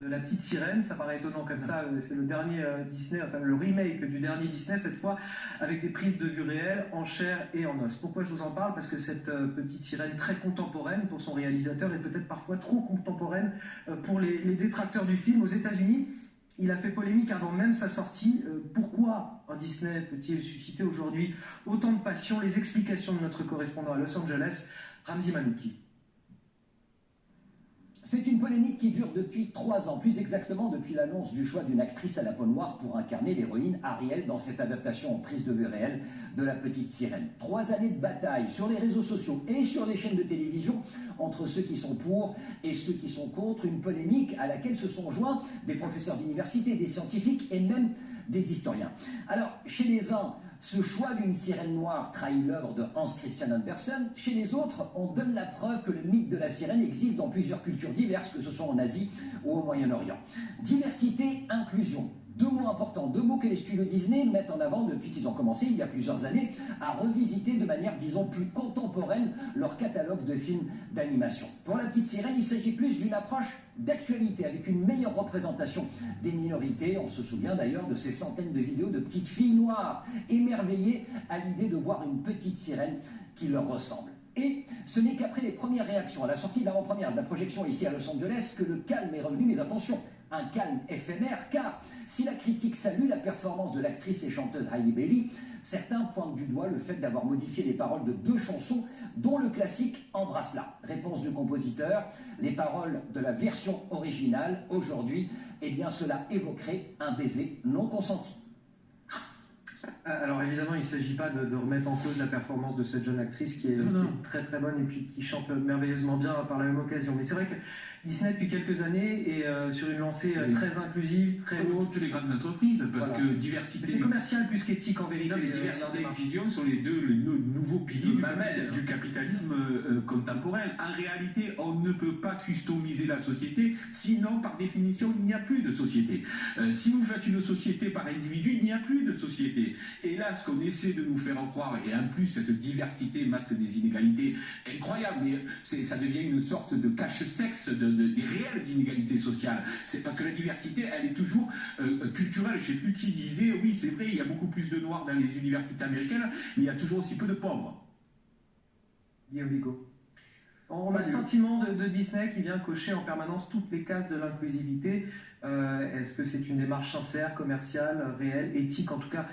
De La Petite Sirène, ça paraît étonnant comme ça, c'est le dernier Disney, enfin le remake du dernier Disney, cette fois avec des prises de vue réelles en chair et en os. Pourquoi je vous en parle? Parce que cette Petite Sirène très contemporaine pour son réalisateur est peut-être parfois trop contemporaine pour les détracteurs du film. Aux États-Unis, il a fait polémique avant même sa sortie. Pourquoi un Disney peut-il susciter aujourd'hui autant de passion? Les explications de notre correspondant à Los Angeles, Ramzi Manouki. C'est une polémique qui dure depuis 3 ans, plus exactement depuis l'annonce du choix d'une actrice à la peau noire pour incarner l'héroïne Ariel dans cette adaptation en prise de vue réelle de La Petite Sirène. 3 années de bataille sur les réseaux sociaux et sur les chaînes de télévision entre ceux qui sont pour et ceux qui sont contre, une polémique à laquelle se sont joints des professeurs d'université, des scientifiques et même des historiens. Alors, chez les uns, ce choix d'une sirène noire trahit l'œuvre de Hans Christian Andersen. Chez les autres, on donne la preuve que le mythe de la sirène existe dans plusieurs cultures diverses, que ce soit en Asie ou au Moyen-Orient. Diversité, inclusion. 2 mots importants, 2 mots que les studios Disney mettent en avant depuis qu'ils ont commencé, il y a plusieurs années, à revisiter de manière, disons, plus contemporaine leur catalogue de films d'animation. Pour La Petite Sirène, il s'agit plus d'une approche d'actualité, avec une meilleure représentation des minorités. On se souvient d'ailleurs de ces centaines de vidéos de petites filles noires, émerveillées à l'idée de voir une petite sirène qui leur ressemble. Et ce n'est qu'après les premières réactions à la sortie de l'avant-première de la projection ici à Los Angeles que le calme est revenu, mais attention, un calme éphémère, car si la critique salue la performance de l'actrice et chanteuse Hailey Bailey, certains pointent du doigt le fait d'avoir modifié les paroles de 2 chansons, dont le classique Embrasse-la. Réponse du compositeur, les paroles de la version originale, aujourd'hui, eh bien cela évoquerait un baiser non consenti. Alors évidemment, il ne s'agit pas de remettre en cause la performance de cette jeune actrice qui est très très bonne et puis qui chante merveilleusement bien par la même occasion. Mais c'est vrai que Disney depuis quelques années est sur une lancée très inclusive, très haute. Toutes les grandes entreprises, parce que diversité... C'est commercial plus qu'éthique en vérité. Non, mais diversité et inclusion sont les nouveaux piliers du capitalisme contemporain. En réalité, on ne peut pas customiser la société, sinon par définition il n'y a plus de société. Si vous faites une société par individu, il n'y a plus de société. Et là, ce qu'on essaie de nous faire en croire, et en plus cette diversité masque des inégalités incroyables, mais ça devient une sorte de cache-sexe des réelles inégalités sociales. C'est parce que la diversité, elle est toujours culturelle. Je ne sais plus qui disait, oui, c'est vrai, il y a beaucoup plus de noirs dans les universités américaines, mais il y a toujours aussi peu de pauvres. Guillaume Bigot. On a le sentiment de Disney qui vient cocher en permanence toutes les cases de l'inclusivité. Est-ce que c'est une démarche sincère, commerciale, réelle, éthique? En tout cas,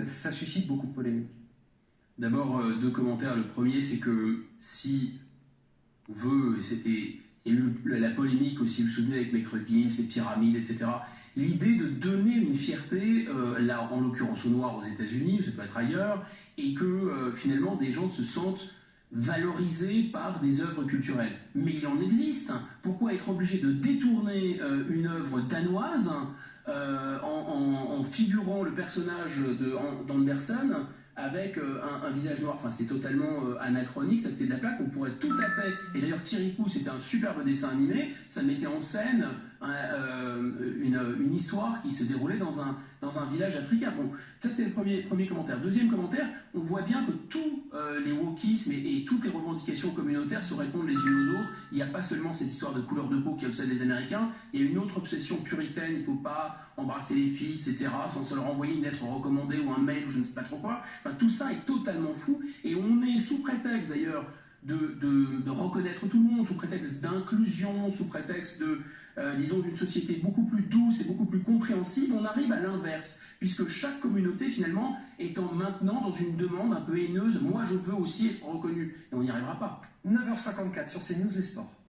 ça suscite beaucoup de polémiques. D'abord, 2 commentaires. Le premier, c'est que si on veut, il y a eu la polémique aussi, vous vous souvenez, avec Maître Gims, les pyramides, etc. L'idée de donner une fierté, là en l'occurrence aux Noirs aux États-Unis, ça peut être ailleurs, et que finalement des gens se sentent valorisés par des œuvres culturelles. Mais il en existe. Pourquoi être obligé de détourner une œuvre danoise en figurant le personnage d'Andersen avec un visage noir? Enfin, c'est totalement anachronique, ça fait de la plaque. On pourrait tout à fait... Et d'ailleurs, Kirikou, c'était un superbe dessin animé. Ça mettait en scène une histoire qui se déroulait dans un village africain. Bon, ça c'est le premier commentaire. Deuxième commentaire, on voit bien que tous les wokismes et toutes les revendications communautaires se répondent les unes aux autres. Il n'y a pas seulement cette histoire de couleur de peau qui obsède les Américains, il y a une autre obsession puritaine, il ne faut pas embrasser les filles, etc., sans leur envoyer une lettre recommandée ou un mail ou je ne sais pas trop quoi. Enfin, tout ça est totalement fou et on est sous prétexte d'ailleurs de reconnaître tout le monde, sous prétexte d'inclusion, sous prétexte disons, d'une société beaucoup plus douce et beaucoup plus compréhensible, on arrive à l'inverse, puisque chaque communauté, finalement, étant maintenant dans une demande un peu haineuse, moi je veux aussi être reconnu, et on n'y arrivera pas. 9h54 sur CNews, les sports.